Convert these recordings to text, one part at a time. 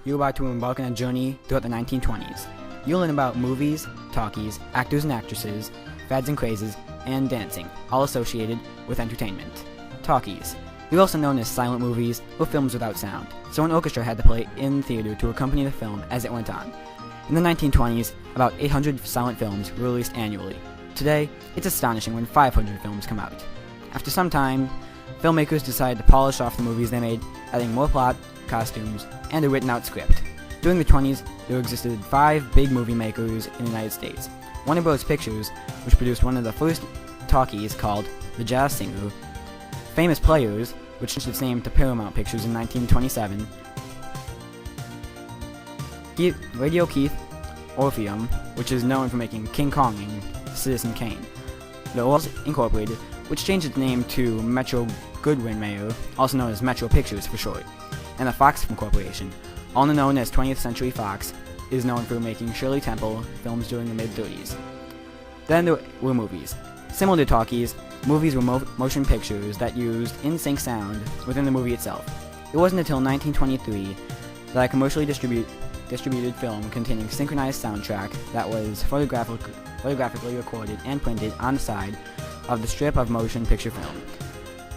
You're about to embark on a journey throughout the 1920s. You'll learn about movies, talkies, actors and actresses, fads and crazes, and dancing, all associated with entertainment. Talkies. They're also known as silent movies or films without sound, so an orchestra had to play in theater to accompany the film as it went on. In the 1920s, about 800 silent films were released annually. Today, it's astonishing when 500 films come out. After some time, filmmakers decided to polish off the movies they made, adding more plot, costumes, and a written-out script. During the 20s, there existed 5 big movie makers in the United States. Warner Bros. Pictures, which produced one of the first talkies called The Jazz Singer, Famous Players, which changed its name to Paramount Pictures in 1927, Radio Keith Orpheum, which is known for making King Kong and Citizen Kane, The Oils Incorporated, which changed its name to Metro-Goldwyn-Mayer, also known as Metro Pictures for short, and the Fox Corporation, also known as 20th Century Fox, is known for making Shirley Temple films during the mid-30s. Then there were movies. Similar to talkies, movies were motion pictures that used in-sync sound within the movie itself. It wasn't until 1923 that a commercially distributed film containing synchronized soundtrack that was photographically recorded and printed on the side of the strip of motion picture film.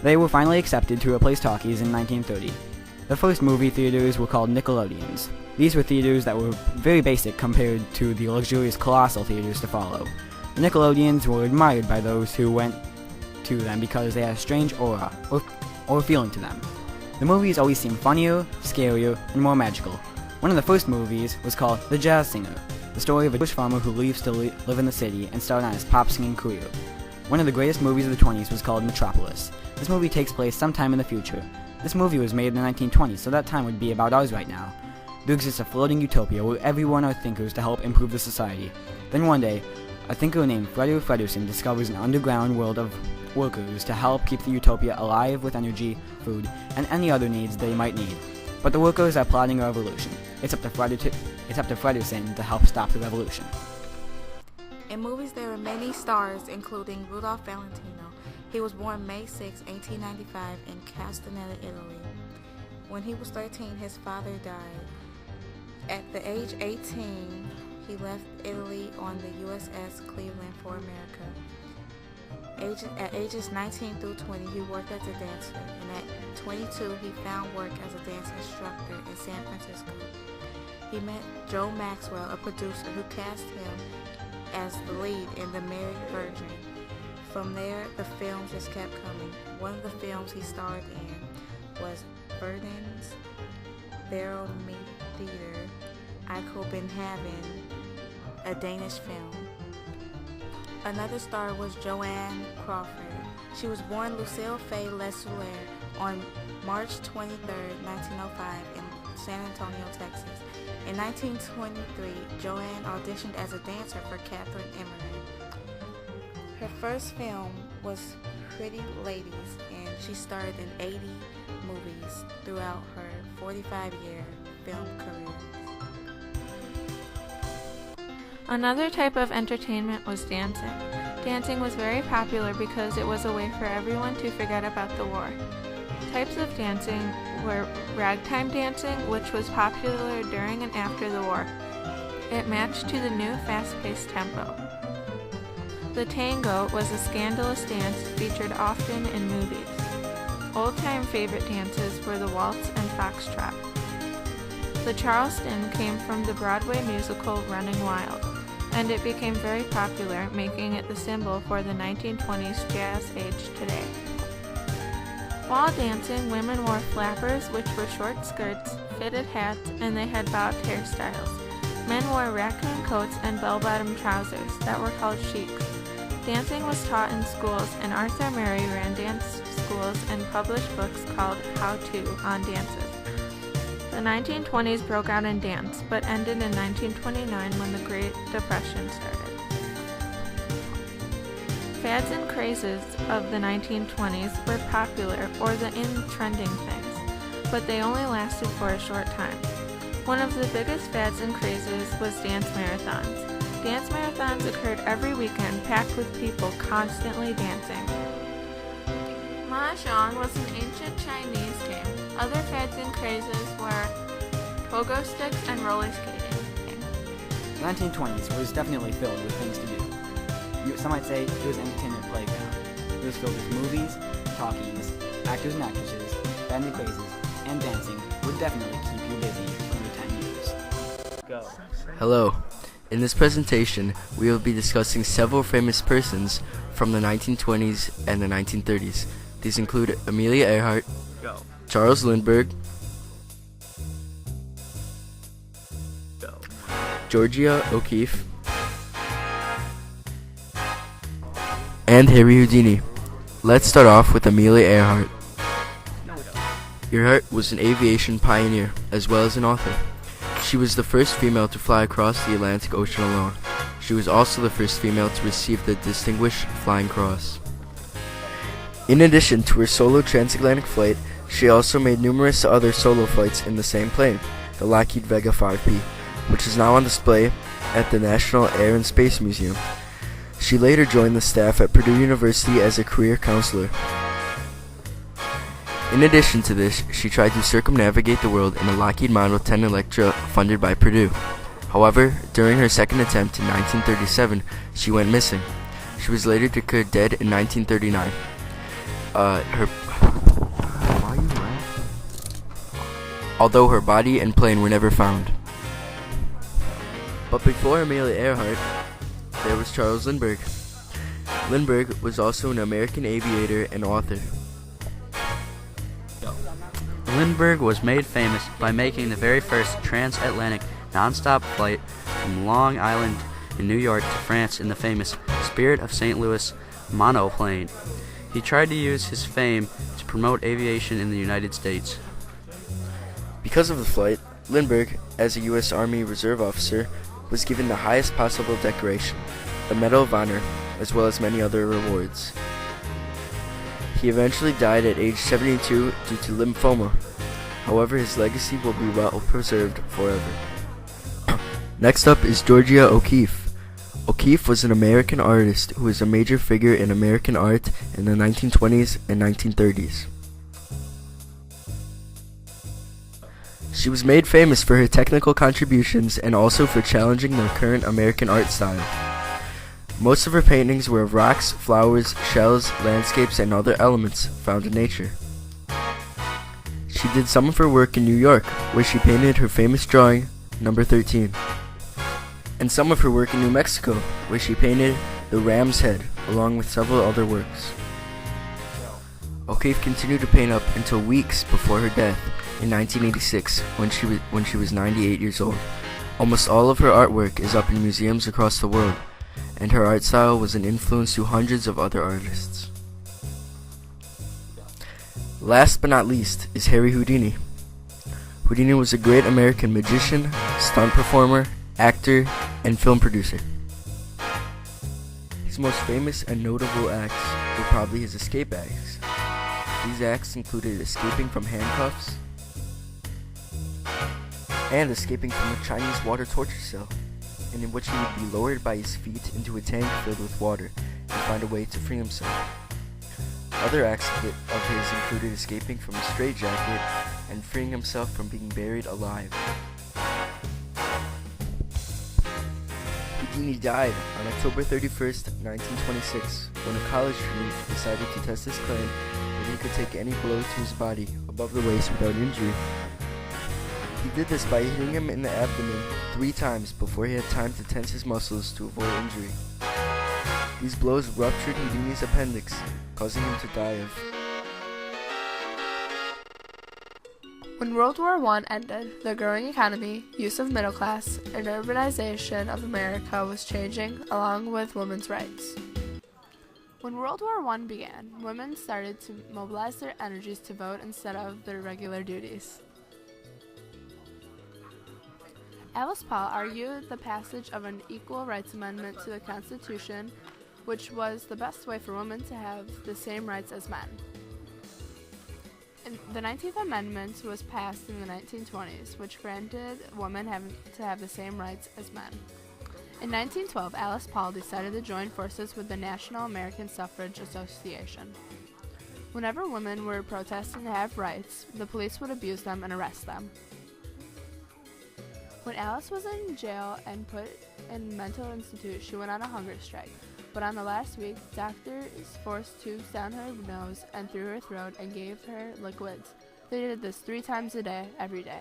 They were finally accepted to replace talkies in 1930. The first movie theaters were called Nickelodeons. These were theaters that were very basic compared to the luxurious colossal theaters to follow. The Nickelodeons were admired by those who went to them because they had a strange aura or feeling to them. The movies always seemed funnier, scarier, and more magical. One of the first movies was called The Jazz Singer, the story of a Jewish farmer who leaves to live in the city and start on his pop singing career. One of the greatest movies of the 20s was called Metropolis. This movie takes place sometime in the future. This movie was made in the 1920s, so that time would be about ours right now. There exists a floating utopia where everyone are thinkers to help improve the society. Then one day, a thinker named Frederick Frederiksen discovers an underground world of workers to help keep the utopia alive with energy, food, and any other needs they might need. But the workers are plotting a revolution. It's up to Frederiksen to help stop the revolution. In movies, there were many stars, including Rudolph Valentino. He was born May 6, 1895, in Castanella, Italy. When he was 13, his father died. At the age 18, he left Italy on the USS Cleveland for America. At ages 19 through 20, he worked as a dancer, and at 22, he found work as a dance instructor in San Francisco. He met Joe Maxwell, a producer, who cast him as the lead in The Married Virgin. From there, the films just kept coming. One of the films he starred in was Verdens Barometer, I Copenhagen, a Danish film. Another star was Joanne Crawford. She was born Lucille Fay Lesueur on March 23, 1905 in San Antonio, Texas. In 1923, Joanne auditioned as a dancer for Catherine Emery. Her first film was Pretty Ladies, and she starred in 80 movies throughout her 45-year film career. Another type of entertainment was dancing. Dancing was very popular because it was a way for everyone to forget about the war. Types of dancing were ragtime dancing, which was popular during and after the war. It matched to the new fast-paced tempo. The tango was a scandalous dance featured often in movies. Old-time favorite dances were the waltz and foxtrot. The Charleston came from the Broadway musical Running Wild, and it became very popular, making it the symbol for the 1920s jazz age today. While dancing, women wore flappers, which were short skirts, fitted hats, and they had bobbed hairstyles. Men wore raccoon coats and bell-bottom trousers that were called chics. Dancing was taught in schools, and Arthur Murray ran dance schools and published books called How To on dances. The 1920s broke out in dance, but ended in 1929 when the Great Depression started. Fads and crazes of the 1920s were popular, or the in-trending things, but they only lasted for a short time. One of the biggest fads and crazes was dance marathons. Dance marathons occurred every weekend, packed with people constantly dancing. Mahjong was an ancient Chinese game. Other fads and crazes were pogo sticks, and roller skating. The 1920s was definitely filled with things to do. Some might say it was an entertainment playground. It was filled with movies, talkies, actors and actresses, family crazes, and dancing would definitely keep you busy for your 10 years. Go. Hello. In this presentation, we will be discussing several famous persons from the 1920s and the 1930s. These include Amelia Earhart, Go. Charles Lindbergh, Go. Georgia O'Keeffe, and Harry Houdini. Let's start off with Amelia Earhart. Earhart was an aviation pioneer as well as an author. She was the first female to fly across the Atlantic Ocean alone. She was also the first female to receive the Distinguished Flying Cross. In addition to her solo transatlantic flight, she also made numerous other solo flights in the same plane, the Lockheed Vega 5P, which is now on display at the National Air and Space Museum. She later joined the staff at Purdue University as a career counselor. In addition to this, she tried to circumnavigate the world in a Lockheed Model 10 Electra funded by Purdue. However, during her second attempt in 1937, she went missing. She was later declared dead in 1939. Although her body and plane were never found. But before Amelia Earhart, there was Charles Lindbergh. Lindbergh was also an American aviator and author. Lindbergh was made famous by making the very first transatlantic nonstop flight from Long Island in New York to France in the famous Spirit of St. Louis monoplane. He tried to use his fame to promote aviation in the United States. Because of the flight, Lindbergh, as a U.S. Army Reserve officer, was given the highest possible decoration, the Medal of Honor, as well as many other rewards. He eventually died at age 72 due to lymphoma. However, his legacy will be well preserved forever. Next up is Georgia O'Keeffe. O'Keeffe was an American artist who was a major figure in American art in the 1920s and 1930s. She was made famous for her technical contributions and also for challenging the current American art style. Most of her paintings were of rocks, flowers, shells, landscapes, and other elements found in nature. She did some of her work in New York, where she painted her famous drawing, Number 13, and some of her work in New Mexico, where she painted the Ram's Head, along with several other works. O'Keeffe continued to paint up until weeks before her death in 1986, when she was 98 years old. Almost all of her artwork is up in museums across the world, and her art style was an influence to hundreds of other artists. Last but not least is Harry Houdini. Houdini was a great American magician, stunt performer, actor, and film producer. His most famous and notable acts were probably his escape acts. These acts included escaping from handcuffs and escaping from a Chinese water torture cell, and in which he would be lowered by his feet into a tank filled with water and find a way to free himself. Other acts of his included escaping from a straitjacket and freeing himself from being buried alive. Houdini died on October 31st, 1926, when a college student decided to test his claim that he could take any blow to his body above the waist without injury. He did this by hitting him in the abdomen 3 times before he had time to tense his muscles to avoid injury. These blows ruptured Houdini's appendix, causing him to die of. When World War I ended, the growing economy, use of middle class, and urbanization of America was changing, along with women's rights. When World War I began, women started to mobilize their energies to vote instead of their regular duties. Alice Paul argued the passage of an Equal Rights Amendment to the Constitution, which was the best way for women to have the same rights as men. The 19th Amendment was passed in the 1920s, which granted women to have the same rights as men. In 1912, Alice Paul decided to join forces with the National American Suffrage Association. Whenever women were protesting to have rights, the police would abuse them and arrest them. When Alice was in jail and put in mental institute, she went on a hunger strike. But on the last week, doctors forced tubes down her nose and through her throat and gave her liquids. They did this 3 times a day, every day.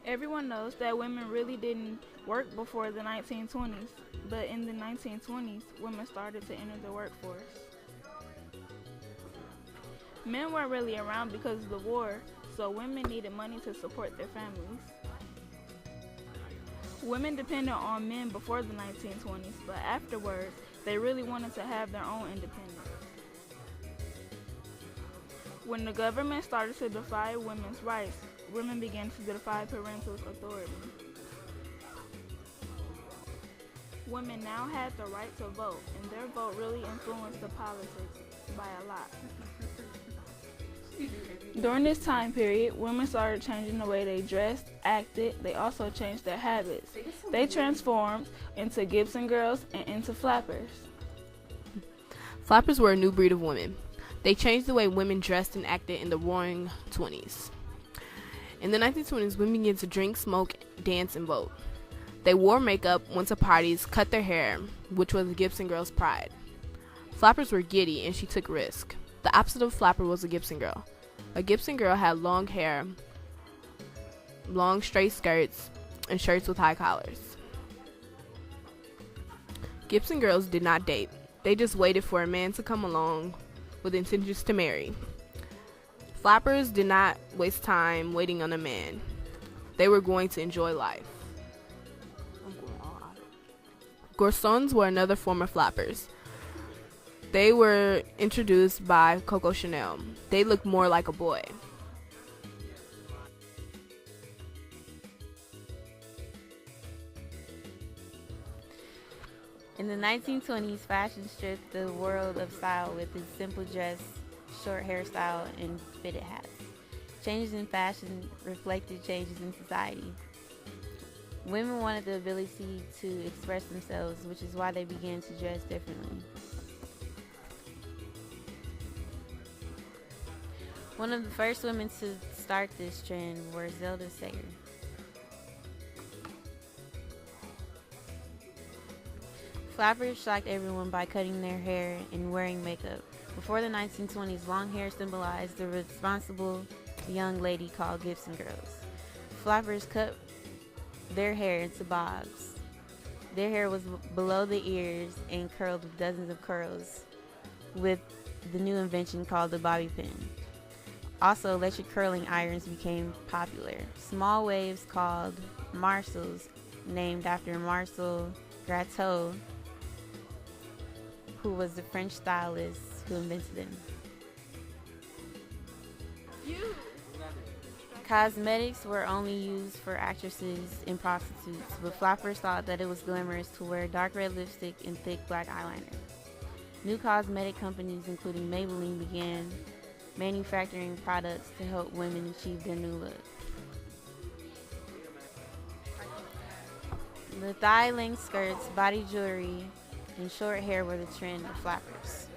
Everyone knows that women really didn't work before the 1920s, but in the 1920s, women started to enter the workforce. Men weren't really around because of the war, so women needed money to support their families. Women depended on men before the 1920s, but afterwards, they really wanted to have their own independence. When the government started to defy women's rights, women began to defy parental authority. Women now had the right to vote, and their vote really influenced the politics by a lot. During this time period, women started changing the way they dressed, acted. They also changed their habits. They transformed into Gibson girls and into flappers. Flappers were a new breed of women. They changed the way women dressed and acted in the roaring 20s. In the 1920s, women began to drink, smoke, dance, and vote. They wore makeup, went to parties, cut their hair, which was a Gibson girl's pride. Flappers were giddy, and she took risks. The opposite of flapper was a Gibson girl. A Gibson girl had long hair, long straight skirts, and shirts with high collars. Gibson girls did not date. They just waited for a man to come along with intentions to marry. Flappers did not waste time waiting on a man. They were going to enjoy life. Garçons were another form of flappers. They were introduced by Coco Chanel. They looked more like a boy. In the 1920s, fashion stripped the world of style with its simple dress, short hairstyle, and fitted hats. Changes in fashion reflected changes in society. Women wanted the ability to express themselves, which is why they began to dress differently. One of the first women to start this trend was Zelda Sager. Flappers shocked everyone by cutting their hair and wearing makeup. Before the 1920s, long hair symbolized the responsible young lady called Gibson girls. Flappers cut their hair into bobs. Their hair was below the ears and curled with dozens of curls, with the new invention called the bobby pin. Also, electric curling irons became popular. Small waves called Marsals, named after Marcel Gratteau, who was the French stylist who invented them. Cosmetics were only used for actresses and prostitutes, but flappers thought that it was glamorous to wear dark red lipstick and thick black eyeliner. New cosmetic companies, including Maybelline, began manufacturing products to help women achieve their new look. The thigh-length skirts, body jewelry, and short hair were the trend of flappers.